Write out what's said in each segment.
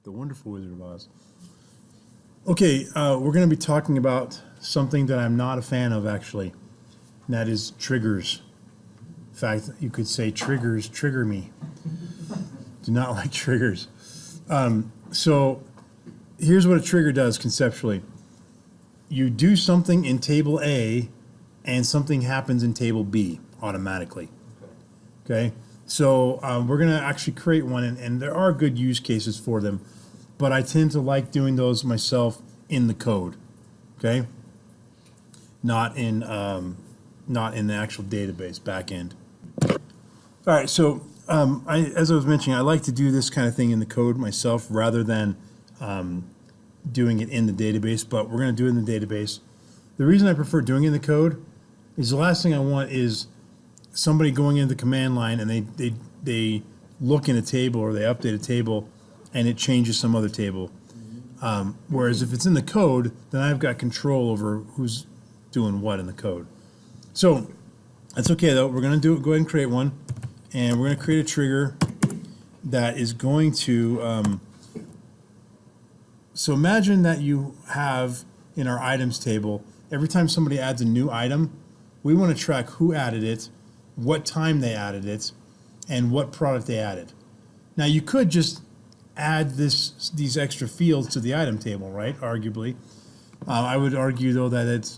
The wonderful Wizard of Oz. Okay, we're going to be talking about something that I'm not a fan of, actually, and that is triggers. In fact, you could say triggers trigger me. Do not like triggers. So here's what a trigger does conceptually. You do something in table A, and something happens in table B automatically. Okay? So we're going to actually create one, and there are good use cases for them, but I tend to like doing those myself in the code, okay? Not in the actual database backend. All right, so as I was mentioning, I like to do this kind of thing in the code myself rather than doing it in the database, but we're going to do it in the database. The reason I prefer doing it in the code is the last thing I want is somebody going into the command line and they look in a table or they update a table and it changes some other table. Whereas if it's in the code, then I've got control over who's doing what in the code. So that's okay though. We're going to go ahead and create one, and we're going to create a trigger that is going to. So imagine that you have in our items table, every time somebody adds a new item, we want to track who added it, what time they added it, and what product they added. Now you could just add these extra fields to the item table, right? Arguably. I would argue though that it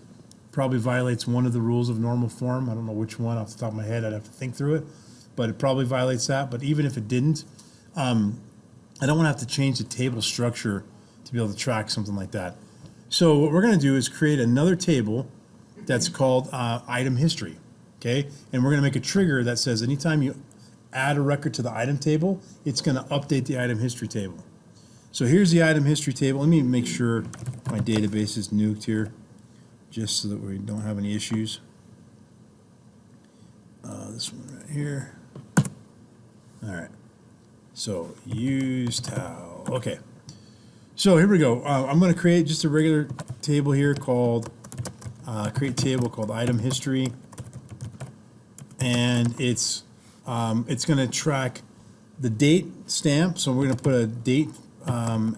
probably violates one of the rules of normal form. I don't know which one off the top of my head. I'd have to think through it, but it probably violates that. But even if it didn't, I don't want to have to change the table structure to be able to track something like that. So what we're going to do is create another table that's called item history, okay? And we're going to make a trigger that says anytime you add a record to the item table, it's going to update the item history table. So here's the item history table. Let me make sure my database is nuked here, just so that we don't have any issues. This one right here. All right. So use towel. Okay. So here we go. I'm going to create just a regular table here called create table called item history, and it's going to track the date stamp. So we're going to put a date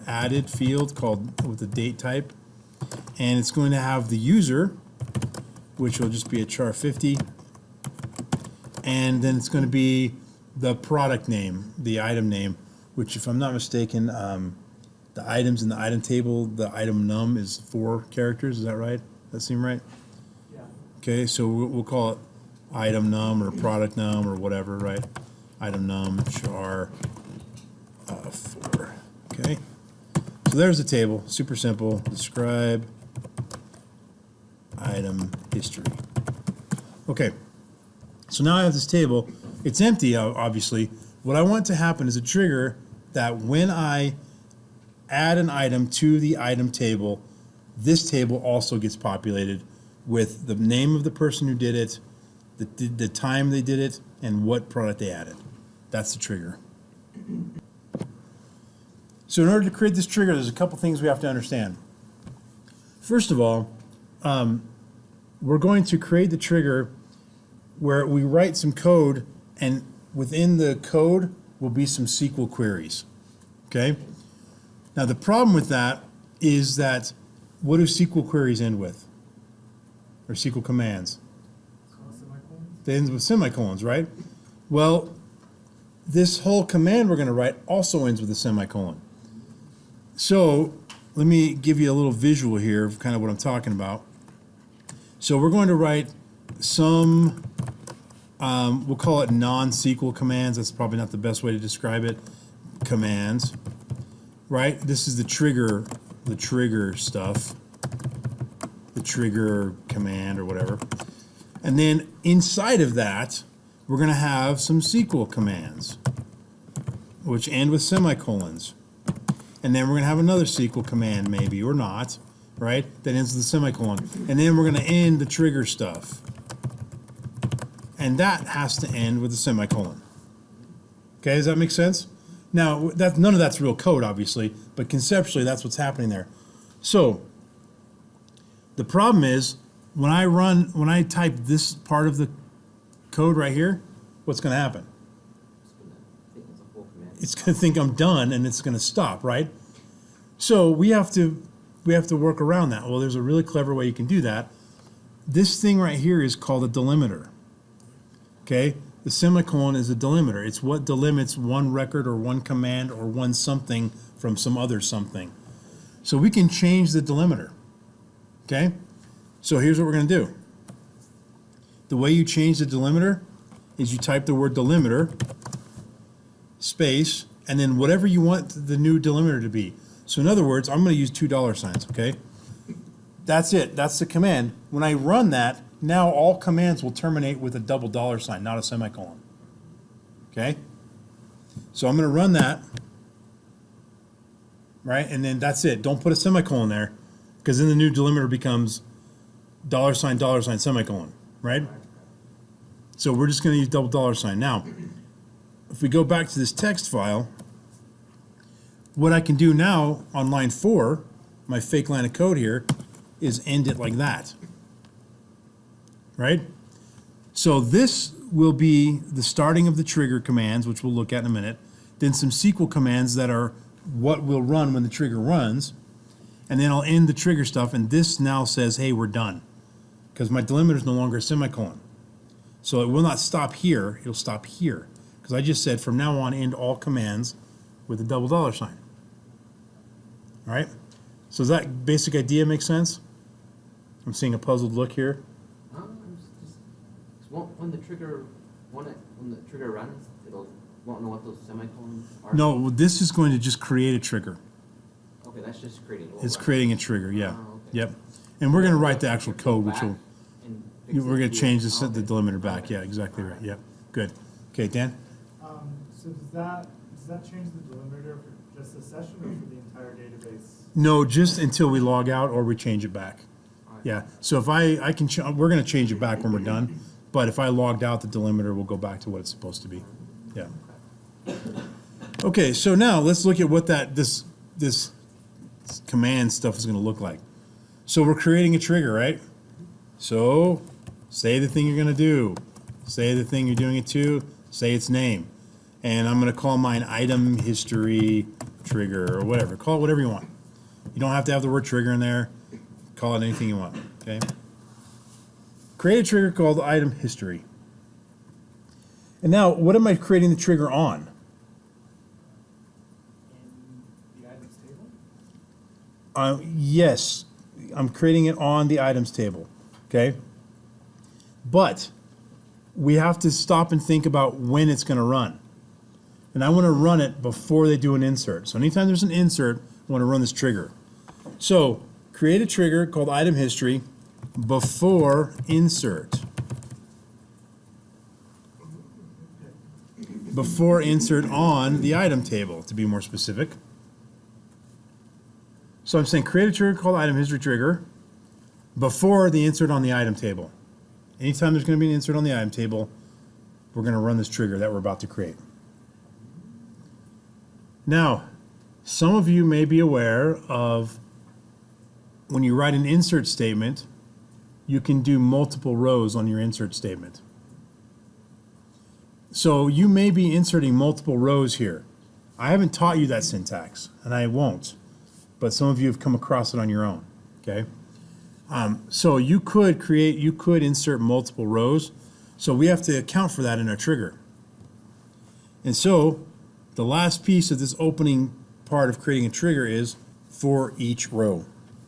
added field called with the date type, and it's going to have the user, which will just be a char 50, and then it's going to be the product name, the item name, which if I'm not mistaken, the items in the item table, the item num is 4 characters. Is that right? That seem right? Yeah. Okay, so we'll call it item num or product num or whatever, right? Item num char 4. Okay, so there's the table. Super simple. Describe item history. Okay, so now I have this table. It's empty, obviously. What I want to happen is a trigger that when I add an item to the item table, this table also gets populated with the name of the person who did it, the time they did it, and what product they added. That's the trigger. So in order to create this trigger, there's a couple things we have to understand. First of all, we're going to create the trigger where we write some code, and within the code will be some SQL queries. Okay? Now the problem with that is that what do SQL queries end with? Or SQL commands? They end with semicolons, right? Well, this whole command we're going to write also ends with a semicolon. So let me give you a little visual here of kind of what I'm talking about. So we're going to write some, we'll call it non-SQL commands. That's probably not the best way to describe it. Commands, right? This is the trigger stuff, the trigger command or whatever. And then inside of that, we're going to have some SQL commands, which end with semicolons. And then we're going to have another SQL command, maybe, or not, right? That ends with a semicolon. And then we're going to end the trigger stuff. And that has to end with a semicolon. Okay, does that make sense? Now, none of that's real code, obviously, but conceptually, that's what's happening there. So, the problem is, when I type this part of the code right here, what's going to happen? I think it's a full command it's going to think I'm done and it's going to stop, right? So we have to work around that. Well, there's a really clever way you can do that. This thing right here is called a delimiter. Okay? The semicolon is a delimiter. It's what delimits one record or one command or one something from some other something. So we can change the delimiter. Okay? So here's what we're going to do. The way you change the delimiter is you type the word delimiter, space, and then whatever you want the new delimiter to be. So in other words, I'm going to use $2, okay? That's it. That's the command. When I run that, now all commands will terminate with a double $, not a semicolon. Okay? So I'm going to run that, right? And then that's it. Don't put a semicolon there, because then the new delimiter becomes $, semicolon, right? So we're just going to use double $. Now, if we go back to this text file, what I can do now on line 4, my fake line of code here, is end it like that, right? So this will be the starting of the trigger commands, which we'll look at in a minute, then some SQL commands that are what will run when the trigger runs, and then I'll end the trigger stuff, and this now says, hey, we're done, because my delimiter is no longer a semicolon. So it will not stop here, it'll stop here, because I just said from now on end all commands with a double $. All right? So does that basic idea make sense? I'm seeing a puzzled look here. When the trigger runs, it'll won't know what those semicolons are. No, this is going to just create a trigger. Okay, that's just creating. It's creating a trigger, yeah. Okay. Yep. And we're going to write the actual code, which will. We're going to change the delimiter back. Yeah, exactly right. Yep. Good. Okay, Dan. So does that change the delimiter for just the session or for the entire database? No, just until we log out or we change it back. Yeah. So if I can, we're going to change it back when we're done. But if I logged out, the delimiter will go back to what it's supposed to be. Yeah. Okay. So now let's look at what this command stuff is going to look like. So we're creating a trigger, right? So say the thing you're going to do. Say the thing you're doing it to. Say its name. And I'm going to call mine item history trigger or whatever. Call it whatever you want. You don't have to have the word trigger in there. Call it anything you want, okay? Create a trigger called item history. And now, what am I creating the trigger on? In the items table? Yes, I'm creating it on the items table, okay? But we have to stop and think about when it's going to run. And I want to run it before they do an insert. So anytime there's an insert, I want to run this trigger. So create a trigger called item history before insert. Before insert on the item table, to be more specific. So I'm saying create a trigger called item history trigger before the insert on the item table. Anytime there's going to be an insert on the item table, we're going to run this trigger that we're about to create. Now, some of you may be aware of when you write an insert statement, you can do multiple rows on your insert statement. So you may be inserting multiple rows here. I haven't taught you that syntax, and I won't, but some of you have come across it on your own, okay? So you could insert multiple rows, so we have to account for that in our trigger. And so the last piece of this opening part of creating a trigger is for each row.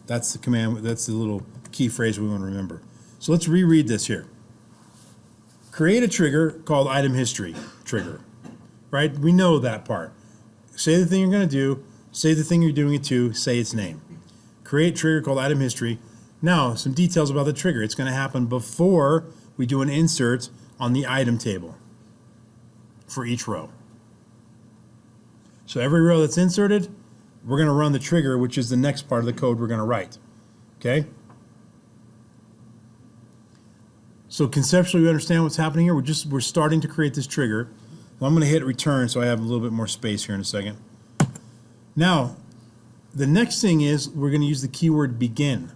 That's the command, that's the little key phrase we want to remember. So let's reread this here. Create a trigger called item history trigger, right? We know that part. Say the thing you're going to do, say the thing you're doing it to, say its name. Create trigger called item history. Now, some details about the trigger. It's going to happen before we do an insert on the item table for each row. So every row that's inserted, we're going to run the trigger, which is the next part of the code we're going to write. Okay? So conceptually, we understand what's happening here. We're starting to create this trigger. I'm going to hit return so I have a little bit more space here in a second. Now, the next thing is we're going to use the keyword begin.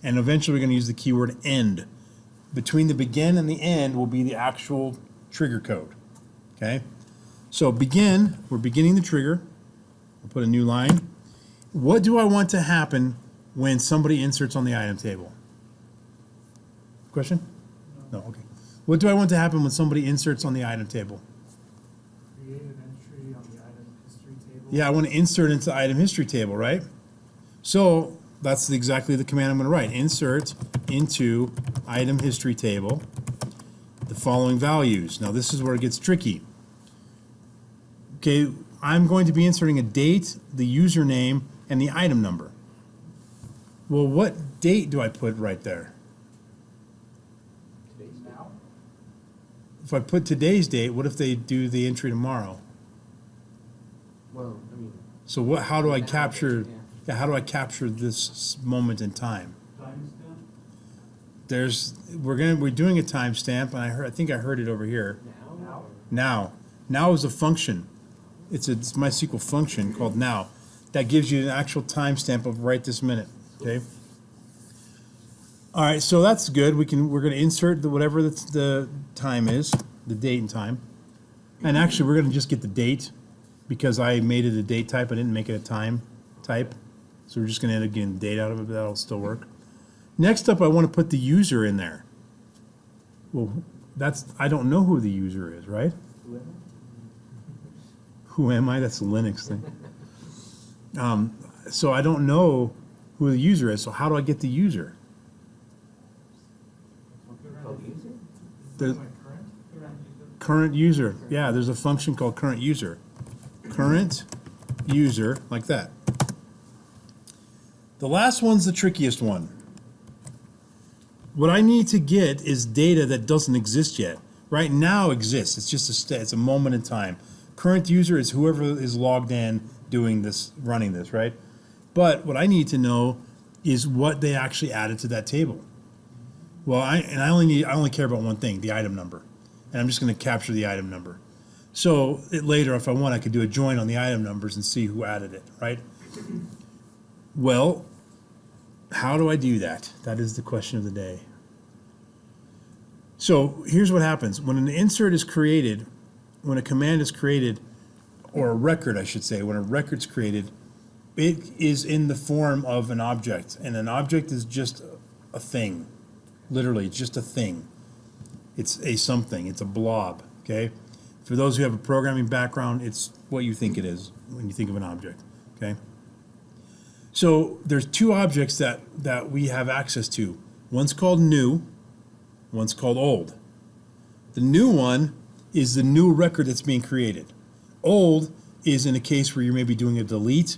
And eventually we're going to use the keyword end. Between the begin and the end will be the actual trigger code. Okay? So we're beginning the trigger. We'll put a new line. What do I want to happen when somebody inserts on the item table? Question? No, okay. What do I want to happen when somebody inserts on the item table? Create an entry on the item history table. Yeah, I want to insert into the item history table, right? So that's exactly the command I'm going to write. Insert into item history table the following values. Now this is where it gets tricky. Okay, I'm going to be inserting a date, the username, and the item number. Well, what date do I put right there? Today's Now, If I put today's date, what if they do the entry tomorrow? Well, I mean, So what? How do I Now, capture? yeah. Yeah, how do I capture this moment in time? We're doing a timestamp, and I think I heard it over here. Now is a function. It's a MySQL function called now that gives you an actual timestamp of right this minute. Okay. All right, so that's good. We're going to insert whatever the time is, the date and time, and actually we're going to just get the date because I made it a date type. I didn't make it a time type, so we're just going to end up getting the date out of it. But that'll still work. Next up, I want to put the user in there. Well, I don't know who the user is, right? Who am I? That's a Linux thing. So I don't know who the user is. So how do I get the user? called user? The my current user. Yeah, there's a function called current user. Current user, like that. The last one's the trickiest one. What I need to get is data that doesn't exist yet. Right now exists. It's just it's a moment in time. Current user is whoever is logged in doing this, running this, right? But what I need to know is what they actually added to that table. Well, I only care about one thing, the item number. And I'm just going to capture the item number. So later, if I want, I could do a join on the item numbers and see who added it, right? Well, how do I do that? That is the question of the day. So here's what happens. When an insert is created, when a command is created, or a record, I should say, when a record's created, it is in the form of an object. And an object is just a thing. Literally, it's just a thing. It's a something. It's a blob, okay? For those who have a programming background, it's what you think it is when you think of an object, okay? So there's two objects that we have access to. One's called new, one's called old. The new one is the new record that's being created. Old is in a case where you're maybe doing a delete,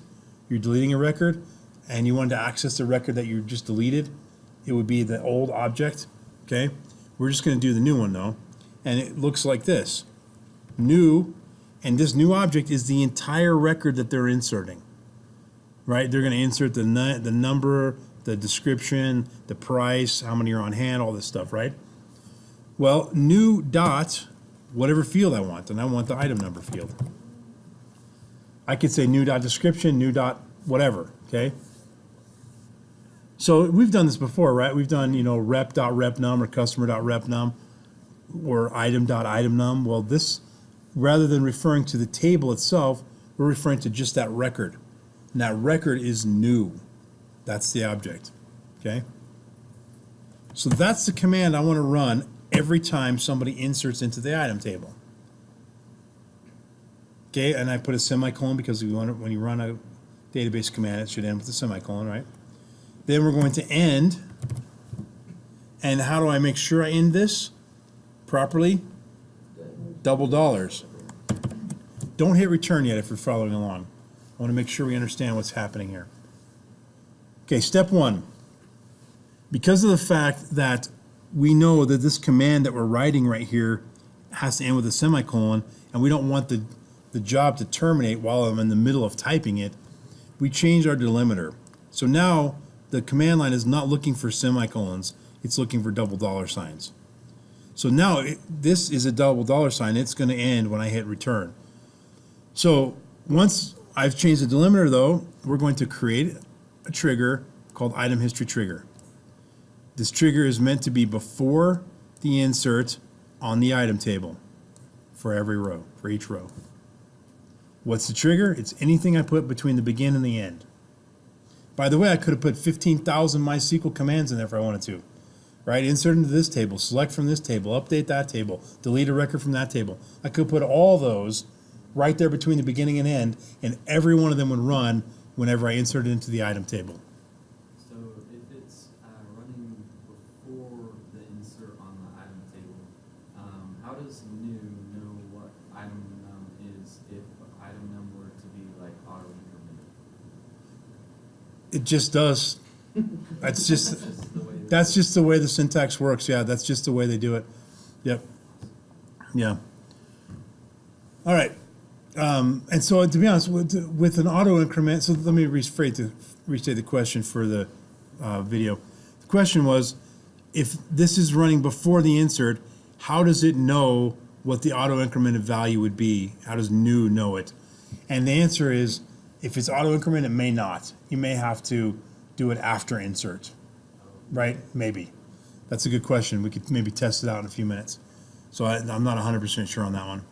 you're deleting a record, and you wanted to access the record that you just deleted. It would be the old object, okay? We're just going to do the new one though, and it looks like this. New, and this new object is the entire record that they're inserting, right? They're going to insert the number, the description, the price, how many are on hand, all this stuff, right? Well, new dot, whatever field I want, and I want the item number field. I could say new dot description, new dot whatever, okay? So we've done this before, right? We've done, rep.repnum or customer.repnum or item.itemnum. Well, this, rather than referring to the table itself, we're referring to just that record. And that record is new. That's the object, okay? So that's the command I want to run every time somebody inserts into the item table. Okay, and I put a semicolon because when you run a database command, it should end with a semicolon, right? Then we're going to end, and how do I make sure I end this properly? Double dollars. Don't hit return yet if you're following along. I want to make sure we understand what's happening here. Okay, step one. Because of the fact that we know that this command that we're writing right here has to end with a semicolon, and we don't want the job to terminate while I'm in the middle of typing it, we change our delimiter. So now the command line is not looking for semicolons, it's looking for double dollar signs. So now this is a double dollar sign, it's going to end when I hit return. So once I've changed the delimiter though, we're going to create a trigger called item history trigger. This trigger is meant to be before the insert on the item table for every row, for each row. What's the trigger? It's anything I put between the begin and the end. By the way, I could have put 15,000 MySQL commands in there if I wanted to, right? Insert into this table, select from this table, update that table, delete a record from that table. I could put all those right there between the beginning and end, and every one of them would run whenever I insert it into the item table. So if it's running before the insert on the item table, how does new know what item num is if item num were to be like auto incremented? It just does. That's just Just the way that- that's just the way the syntax works. Yeah, that's just the way they do it. Yep. Yeah. All right. And so, to be honest, with an auto increment, so let me restate the question for the video. The question was, if this is running before the insert, how does it know what the auto incremented value would be? How does new know it? And the answer is, if it's auto increment, it may not. You may have to do it after insert, right? Maybe. That's a good question. We could maybe test it out in a few minutes. So I'm not 100% sure on that one.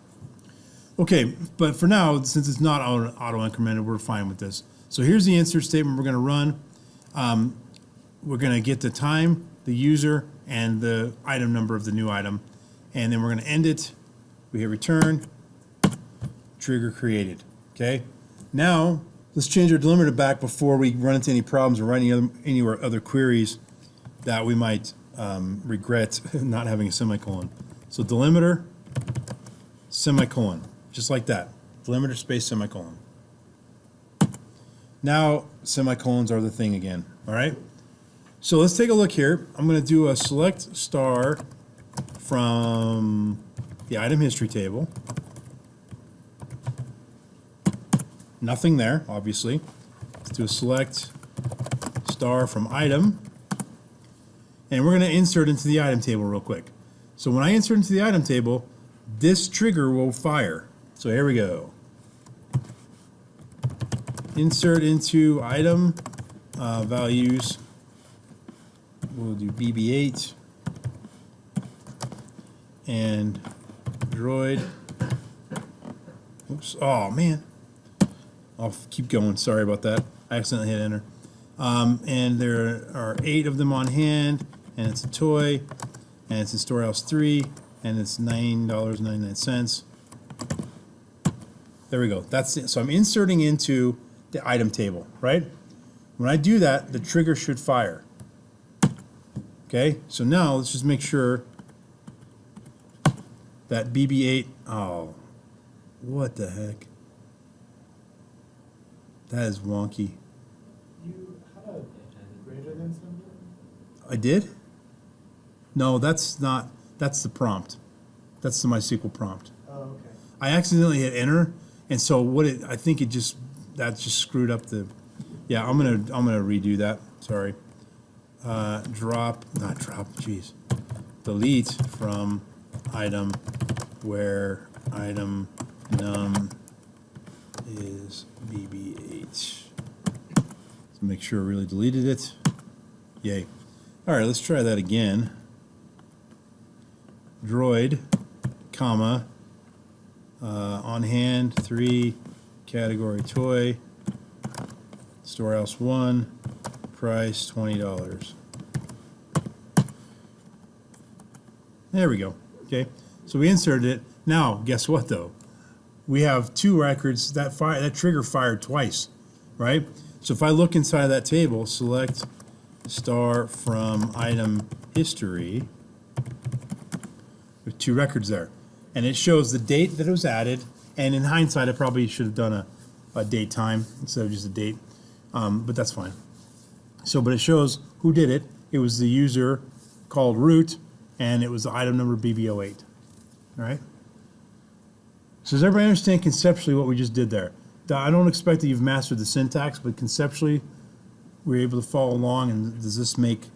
Okay, but for now, since it's not auto incremented, we're fine with this. So here's the insert statement we're going to run. We're going to get the time, the user, and the item number of the new item. And then we're going to end it. We hit return, trigger created. Okay, now let's change our delimiter back before we run into any problems or run any other queries that we might regret not having a semicolon. So delimiter, semicolon. Just like that, delimiter space semicolon. Now semicolons are the thing again, all right? So let's take a look here. I'm gonna do a select star from the item history table. Nothing there, obviously. Let's do a select star from item. And we're gonna insert into the item table real quick. So when I insert into the item table, this trigger will fire. So here we go. Insert into item values. We'll do BB8 and droid. Oops. Oh man. I'll keep going. Sorry about that. I accidentally hit enter. And there are 8 of them on hand, and it's a toy, and it's in Storehouse 3, and it's $9.99. There we go. That's it. So I'm inserting into the item table, right? When I do that, the trigger should fire. Okay, so now let's just make sure that BB8, oh, what the heck? That is wonky. You had a greater than symbol? I did? No, that's not, that's the prompt. That's the MySQL prompt. Oh, okay. I accidentally hit enter, and so I think that just screwed up the, yeah, I'm gonna redo that, sorry. Delete from item where item num is BB8. So make sure I really deleted it. Yay. All right, let's try that again. Droid, comma, on hand 3, category toy, Storehouse 1, price $20. There we go. Okay, so we inserted it. Now, guess what though? We have 2 records that trigger fired twice, right? So if I look inside of that table, select star from item history, with 2 records there, and it shows the date that it was added. And in hindsight, I probably should have done a date time instead of just a date, but that's fine. So, but it shows who did it. It was the user called root, and it was the item number BB08. All right. So does everybody understand conceptually what we just did there? I don't expect that you've mastered the syntax, but conceptually, we're able to follow along. And does this make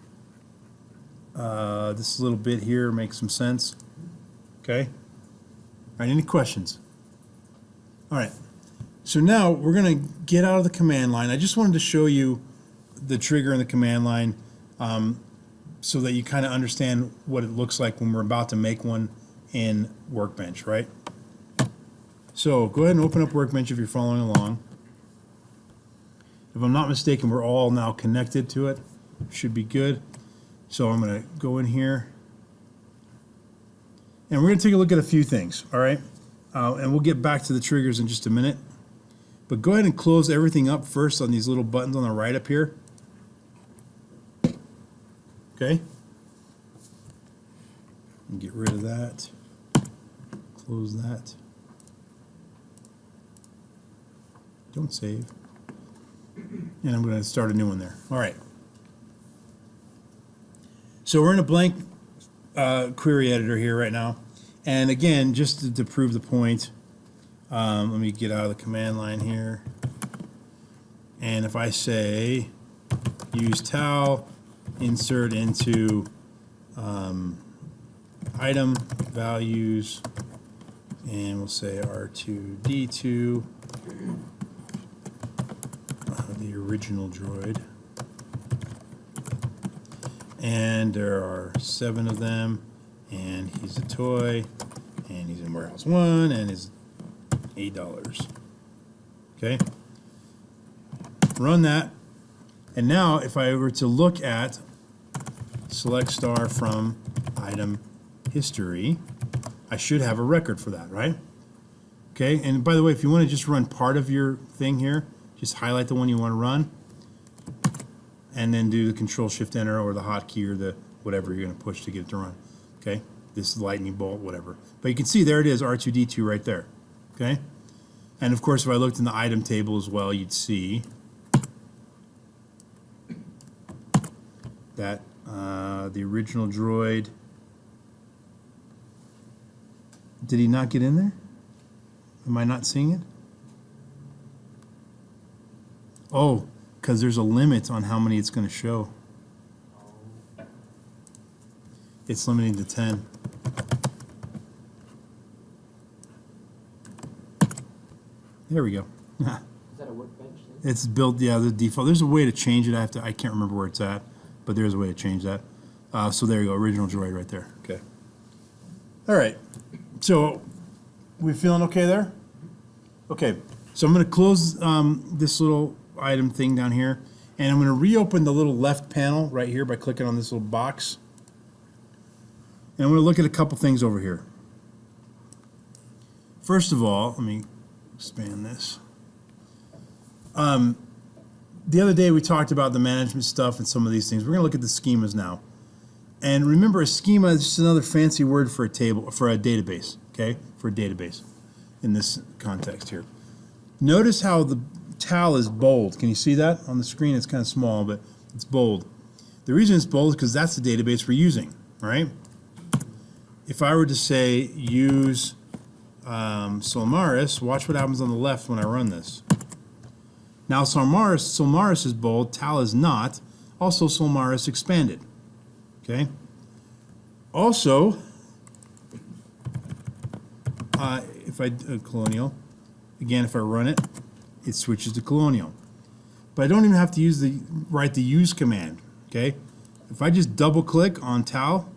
this little bit here make some sense? Okay. All right. Any questions? All right. So now we're going to get out of the command line. I just wanted to show you the trigger in the command line so that you kind of understand what it looks like when we're about to make one in WorkBench, right? So go ahead and open up Workbench if you're following along. If I'm not mistaken, we're all now connected to it. Should be good. So I'm going to go in here. And we're going to take a look at a few things, all right? And we'll get back to the triggers in just a minute. But go ahead and close everything up first on these little buttons on the right up here. Okay? And get rid of that. Close that. Don't save. And I'm going to start a new one there. All right. So we're in a blank query editor here right now. And again, just to prove the point, let me get out of the command line here. And if I say use tal, insert into item values, and we'll say R2D2, the original droid. And there are 7 of them, and he's a toy, and he's in warehouse 1, and is $8. Okay? Run that. And now if I were to look at select star from item history, I should have a record for that, right? Okay, and by the way, if you want to just run part of your thing here, just highlight the one you want to run, and then do the Control-Shift-Enter or the hotkey or the whatever you're going to push to get it to run. Okay, this lightning bolt, whatever. But you can see there it is, R2D2 right there. Okay, and of course, if I looked in the item table as well, you'd see that the original droid. Did he not get in there? Am I not seeing it? Oh, because there's a limit on how many it's going to show. It's limiting to 10. There we go. Is that a workbench thing? It's built, yeah, the default. There's a way to change it. I can't remember where it's at, but there's a way to change that. So there you go, original droid right there. Okay. All right. So we feeling okay there? Okay. So I'm going to close this little item thing down here, and I'm going to reopen the little left panel right here by clicking on this little box. And I'm going to look at a couple things over here. First of all, let me expand this. The other day we talked about the management stuff and some of these things. We're going to look at the schemas now. And remember, a schema is just another fancy word for a table, for a database, okay? For a database in this context here. Notice how the tal is bold. Can you see that? On the screen it's kind of small, but it's bold. The reason it's bold is because that's the database we're using, right? If I were to say use Solmaris, watch what happens on the left when I run this. Now Solmaris is bold, tal is not. Also Solmaris expanded. Okay. Also, if I colonial, again, if I run it, it switches to colonial. But I don't even have to write the use command. Okay. If I just double click on tal,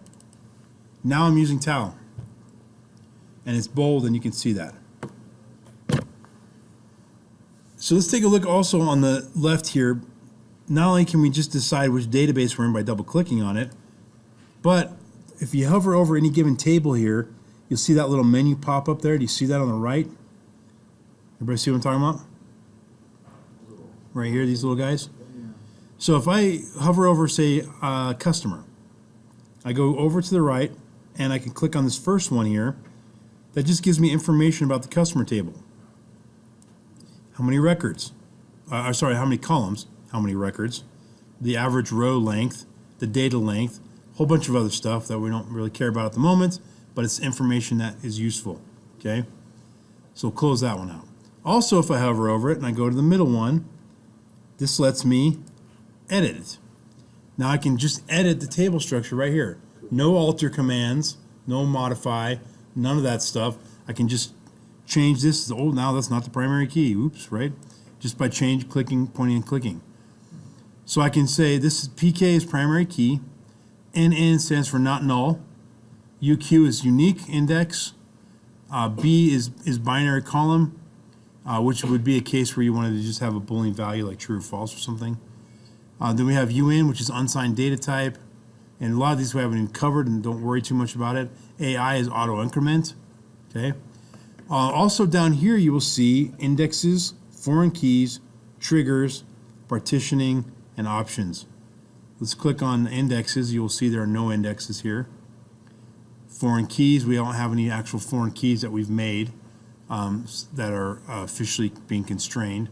now I'm using tal, and it's bold, and you can see that. So let's take a look also on the left here. Not only can we just decide which database we're in by double clicking on it, but if you hover over any given table here, you'll see that little menu pop up there. Do you see that on the right? Everybody see what I'm talking about? Right here, these little guys. So if I hover over, say, customer, I go over to the right, and I can click on this first one here. That just gives me information about the customer table. How many records? How many columns? How many records? The average row length, the data length, a whole bunch of other stuff that we don't really care about at the moment, but it's information that is useful, okay? So we'll close that one out. Also, if I hover over it and I go to the middle one, this lets me edit it. Now I can just edit the table structure right here. No alter commands, no modify, none of that stuff. I can just change this. Oh, now that's not the primary key. Oops, right? Just by pointing and clicking. So I can say this is PK is primary key. NN stands for not null. UQ is unique index. B is binary column, which would be a case where you wanted to just have a Boolean value like true or false or something. Then we have UN, which is unsigned data type. And a lot of these we haven't even covered, and don't worry too much about it. AI is auto increment. Okay. Also down here you will see indexes, foreign keys, triggers, partitioning, and options. Let's click on indexes. You will see there are no indexes here. Foreign keys, we don't have any actual foreign keys that we've made that are officially being constrained.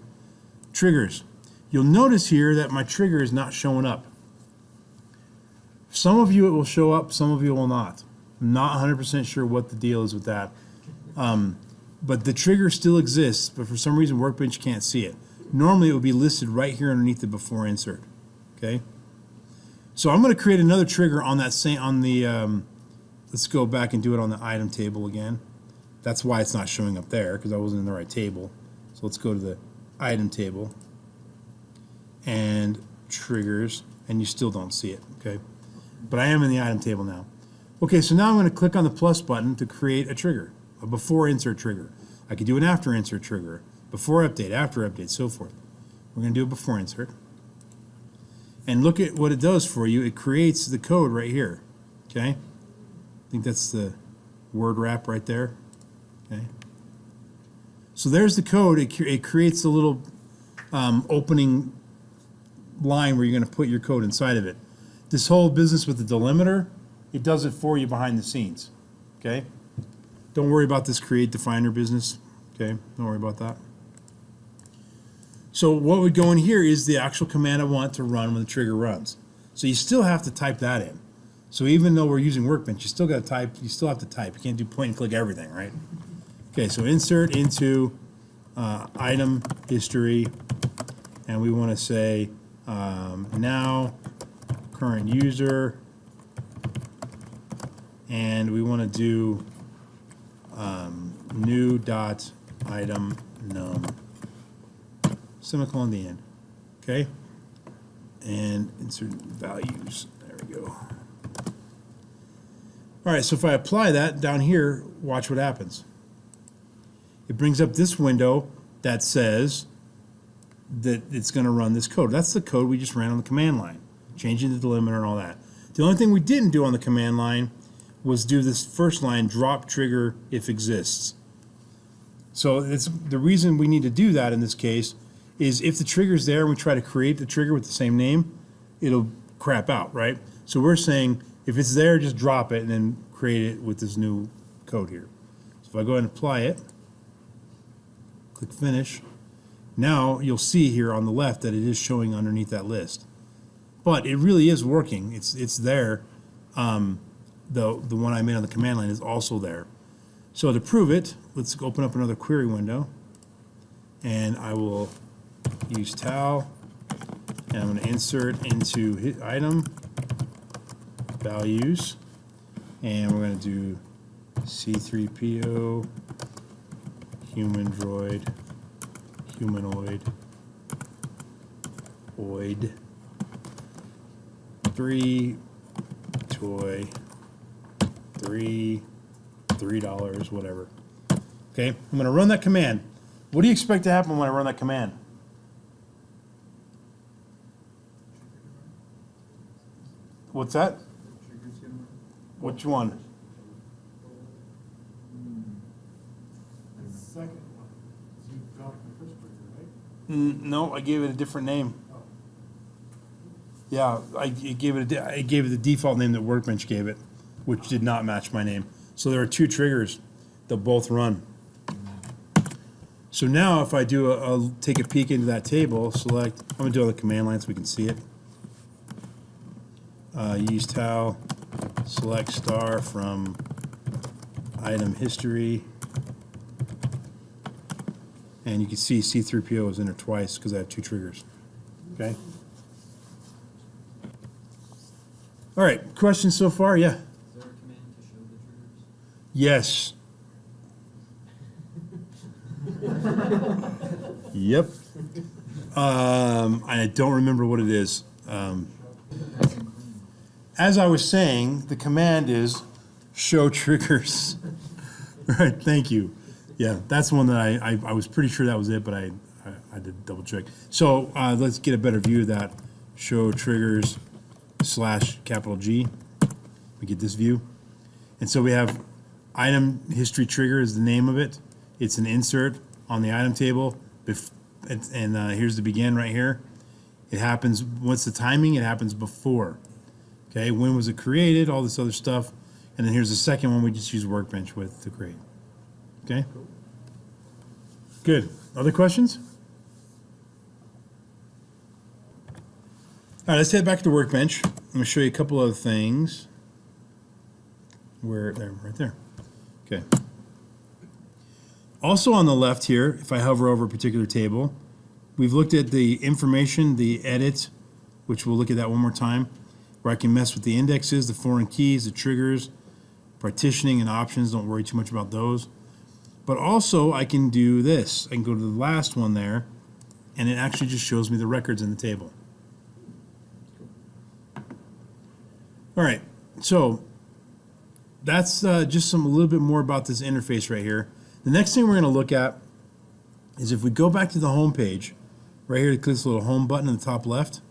Triggers. You'll notice here that my trigger is not showing up. Some of you it will show up, some of you will not. I'm not 100% sure what the deal is with that. But the trigger still exists, but for some reason WorkBench can't see it. Normally it would be listed right here underneath the before insert. Okay? So I'm going to create another trigger on that let's go back and do it on the item table again. That's why it's not showing up there, because I wasn't in the right table. So let's go to the item table and triggers, and you still don't see it, okay? But I am in the item table now. Okay, so now I'm going to click on the plus button to create a trigger, a before insert trigger. I could do an after insert trigger, before update, after update, so forth. We're going to do a before insert. And look at what it does for you. It creates the code right here, okay? I think that's the word wrap right there, okay? So there's the code. It creates a little opening line where you're going to put your code inside of it. This whole business with the delimiter, it does it for you behind the scenes, okay? Don't worry about this create definer business, okay? Don't worry about that. So what would go in here is the actual command I want to run when the trigger runs. So you still have to type that in. So even though we're using WorkBench, you still got to type. You still have to type. You can't do point and click everything, right? Okay, so insert into item history, and we want to say now current user, and we want to do new dot item num, semicolon the end, okay? And insert values, there we go. All right, so if I apply that down here, watch what happens. It brings up this window that says that it's going to run this code. That's the code we just ran on the command line, changing the delimiter and all that. The only thing we didn't do on the command line was do this first line, drop trigger if exists. So it's the reason we need to do that in this case is if the trigger's there and we try to create the trigger with the same name, it'll crap out, right? So we're saying if it's there, just drop it and then create it with this new code here. So if I go ahead and apply it, click finish, now you'll see here on the left that it is showing underneath that list. But it really is working. It's there. The one I made on the command line is also there. So to prove it, let's open up another query window, and I will use tal, and I'm going to insert into item values, and we're going to do C3PO, human droid, humanoid, oid, 3 toy, $3, whatever. Okay, I'm going to run that command. What do you expect to happen when I run that command? What's that? Which one? The second one, you got the first trigger, right? No, I gave it a different name. Yeah, I gave it the default name that WorkBench gave it, which did not match my name. So there are two triggers that both run. So now if I do I'll take a peek into that table, select, I'm going to do it on the command line so we can see it. Use tal, select star from item history. And you can see C3PO is in there twice because I have two triggers. Okay? All right, questions so far? Yeah. Is there a command to show the triggers? Yes. Yep. I don't remember what it is. As I was saying, the command is show triggers. Right, thank you. Yeah, that's one that I was pretty sure that was it, but I did double check. So let's get a better view of that. Show triggers / capital G. We get this view. And so we have item history trigger is the name of it. It's an insert on the item table. And here's the begin right here. It happens, what's the timing? It happens before. Okay, when was it created? All this other stuff. And then here's the second one we just use Workbench with to create. Okay? Good. Other questions? All right, let's head back to Workbench. I'm going to show you a couple other things. Where, there, right there. Okay. Also on the left here, if I hover over a particular table, we've looked at the information, the edit, which we'll look at that one more time, where I can mess with the indexes, the foreign keys, the triggers, partitioning and options. Don't worry too much about those. But also I can do this. I can go to the last one there, and it actually just shows me the records in the table. All right, so that's just a little bit more about this interface right here. The next thing we're going to look at is if we go back to the home page, right here, click this little home button in the top left,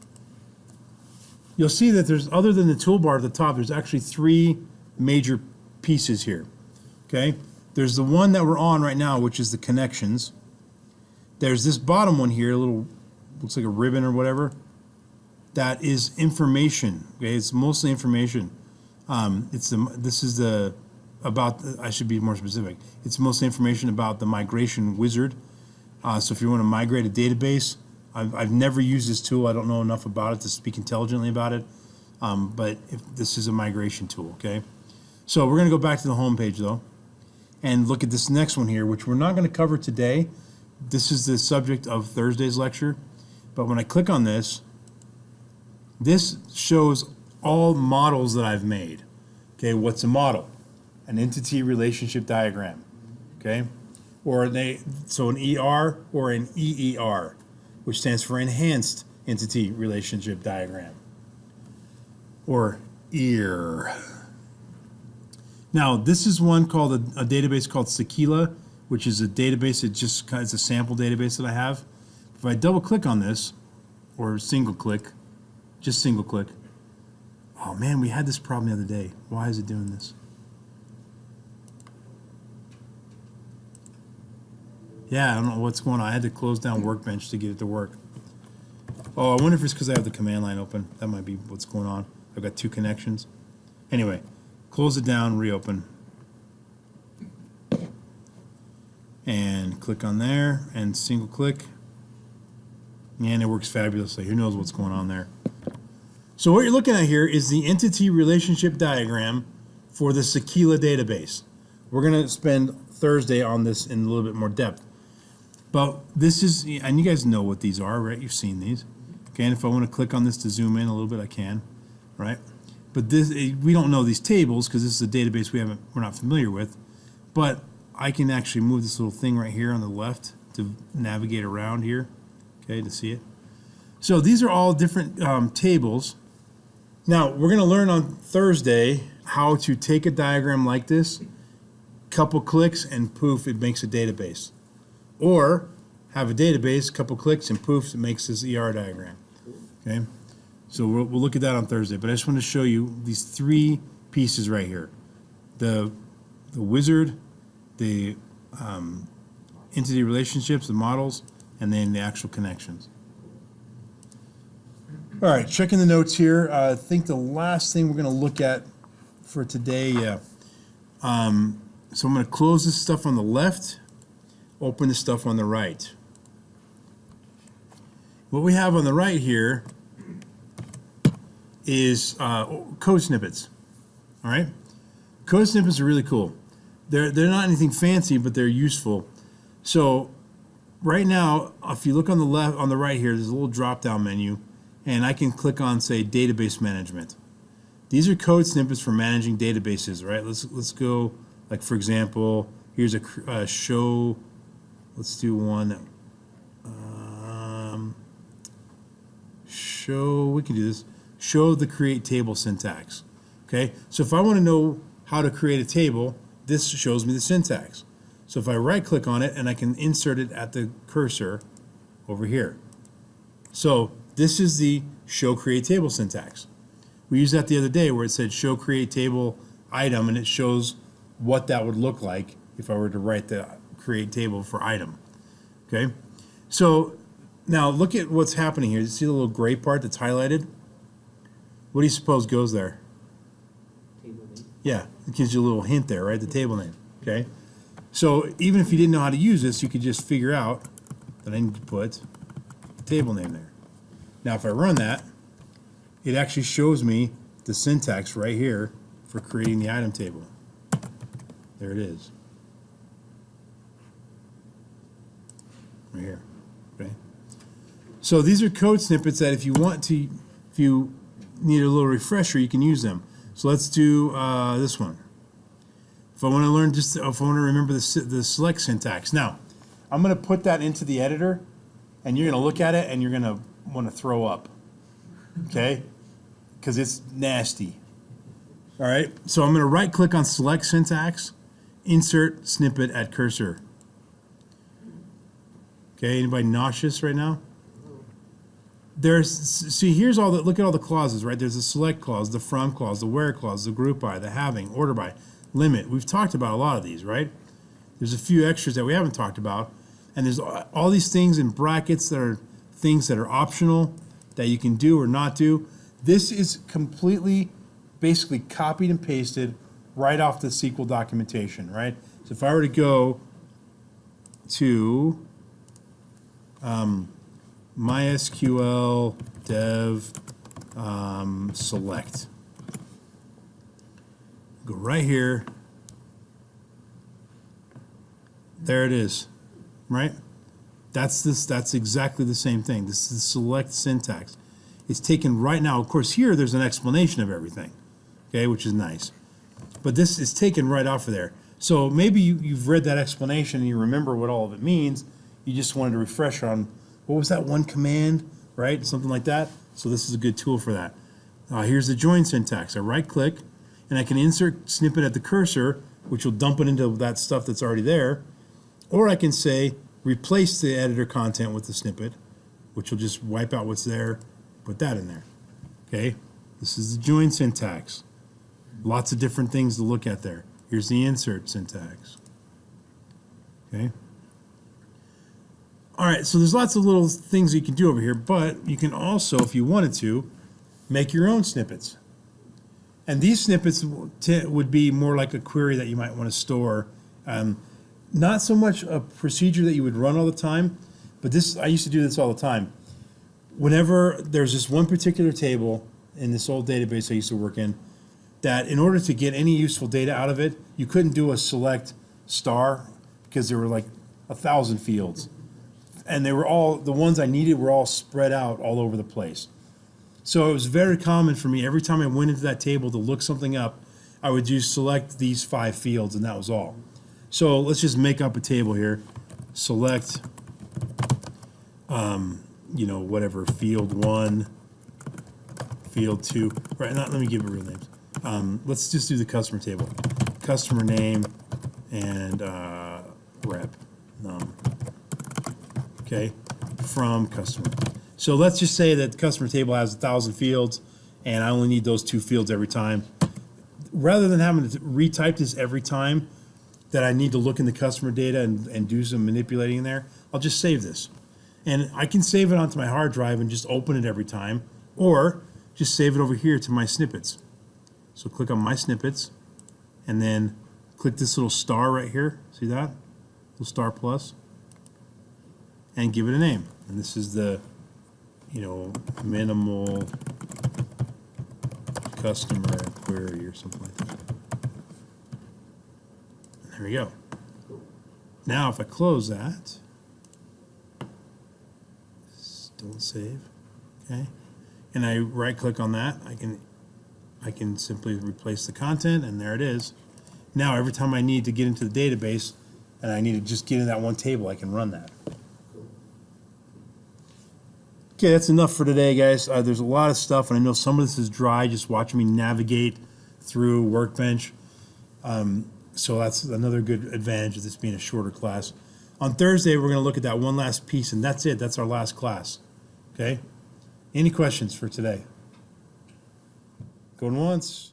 you'll see that there's, other than the toolbar at the top, there's actually 3 major pieces here. Okay, there's the one that we're on right now, which is the connections. There's this bottom one here, a little, looks like a ribbon or whatever. That is information. Okay, it's mostly information. This is the about. I should be more specific. It's mostly information about the migration wizard. So if you want to migrate a database, I've never used this tool. I don't know enough about it to speak intelligently about it. But if this is a migration tool, okay. So we're going to go back to the home page though, and look at this next one here, which we're not going to cover today. This is the subject of Thursday's lecture. But when I click on this, this shows all models that I've made. Okay, what's a model? An entity relationship diagram. Okay, or so an ER or an EER, which stands for Enhanced Entity Relationship Diagram, or EAR. Now, this is one called a database called Sequila, which is a database. It's a sample database that I have. If I double click on this, or single click, just single click. Oh man, we had this problem the other day. Why is it doing this? Yeah, I don't know what's going on. I had to close down Workbench to get it to work. Oh, I wonder if it's because I have the command line open. That might be what's going on. I've got 2 connections. Anyway, close it down, reopen. And click on there and single click. And it works fabulously. Who knows what's going on there? So what you're looking at here is the entity relationship diagram for the Sequila database. We're going to spend Thursday on this in a little bit more depth. But this is, and you guys know what these are, right? You've seen these. Okay, and if I want to click on this to zoom in a little bit, I can, right? But this, we don't know these tables because this is a database we're not familiar with. But I can actually move this little thing right here on the left to navigate around here, okay, to see it. So these are all different tables. Now, we're going to learn on Thursday how to take a diagram like this, couple clicks, and poof, it makes a database. Or have a database, couple clicks, and poof, it makes this ER diagram. Okay? So we'll look at that on Thursday. But I just want to show you these 3 pieces right here. The wizard, the entity relationships, the models, and then the actual connections. All right, checking the notes here. I think the last thing we're going to look at for today, yeah. So I'm going to close this stuff on the left, open the stuff on the right. What we have on the right here is code snippets. All right, code snippets are really cool. They're not anything fancy, but they're useful. So right now, if you look on the left, on the right here, there's a little drop-down menu. And I can click on, say, database management. These are code snippets for managing databases, right? Let's go, like, for example, here's a show. Let's do one. We can do this. Show the create table syntax. Okay, so if I want to know how to create a table, this shows me the syntax. So if I right click on it and I can insert it at the cursor over here. So this is the show create table syntax. We used that the other day where it said show create table item, and it shows what that would look like if I were to write the create table for item. Okay, so now look at what's happening here. You see the little gray part that's highlighted? What do you suppose goes there? Table name. Yeah, it gives you a little hint there, right? The table name. Okay, so even if you didn't know how to use this, you could just figure out that I need to put the table name there. Now if I run that, it actually shows me the syntax right here for creating the item table. There it is. Right here. Okay. So these are code snippets that if you want to, if you need a little refresher, you can use them. So let's do this one. If I want to learn if I want to remember the select syntax. Now, I'm going to put that into the editor, and you're going to look at it and you're going to want to throw up. Okay? Because it's nasty. All right, so I'm going to right click on select syntax, insert snippet at cursor. Okay, anybody nauseous right now? See, here's all the, look at all the clauses, right? There's the select clause, the from clause, the where clause, the group by, the having, order by, limit. We've talked about a lot of these, right? There's a few extras that we haven't talked about. And there's all these things in brackets that are things that are optional that you can do or not do. This is completely, basically copied and pasted right off the SQL documentation, right? So if I were to go to MySQL dev select, go right here. There it is, right? That's exactly the same thing. This is the select syntax. It's taken right now. Of course, here there's an explanation of everything, okay, which is nice. But this is taken right off of there. So maybe you've read that explanation and you remember what all of it means. You just wanted a refresher on what was that one command, right? Something like that. So this is a good tool for that. Here's the join syntax. I right click and I can insert snippet at the cursor, which will dump it into that stuff that's already there. Or I can say replace the editor content with the snippet, which will just wipe out what's there, put that in there. Okay, this is the join syntax. Lots of different things to look at there. Here's the insert syntax. Okay. All right, so there's lots of little things you can do over here, but you can also, if you wanted to, make your own snippets. And these snippets would be more like a query that you might want to store. Not so much a procedure that you would run all the time, but this, I used to do this all the time. Whenever there's this one particular table in this old database I used to work in, that in order to get any useful data out of it, you couldn't do a select star because there were like 1,000 fields. And they were all, the ones I needed were all spread out all over the place. So it was very common for me, every time I went into that table to look something up, I would just select these 5 fields and that was all. So let's just make up a table here. Select, you know, whatever, field 1, field 2, right, let me give it real names. Let's just do the customer table. Customer name and rep num. Okay, from customer. So let's just say that the customer table has 1,000 fields and I only need those 2 fields every time. Rather than having to retype this every time that I need to look in the customer data and do some manipulating in there, I'll just save this. And I can save it onto my hard drive and just open it every time, or just save it over here to my snippets. So click on my snippets and then click this little star right here. See that? Little star plus. And give it a name. And this is the, you know, minimal customer query or something like that. And there we go. Now if I close that, don't save, okay? And I right click on that, I can simply replace the content and there it is. Now every time I need to get into the database and I need to just get in that one table, I can run that. Okay, that's enough for today, guys. There's a lot of stuff, and I know some of this is dry, just watching me navigate through WorkBench. So that's another good advantage of this being a shorter class. On Thursday, we're going to look at that one last piece, and that's it. That's our last class. Okay? Any questions for today? Going once?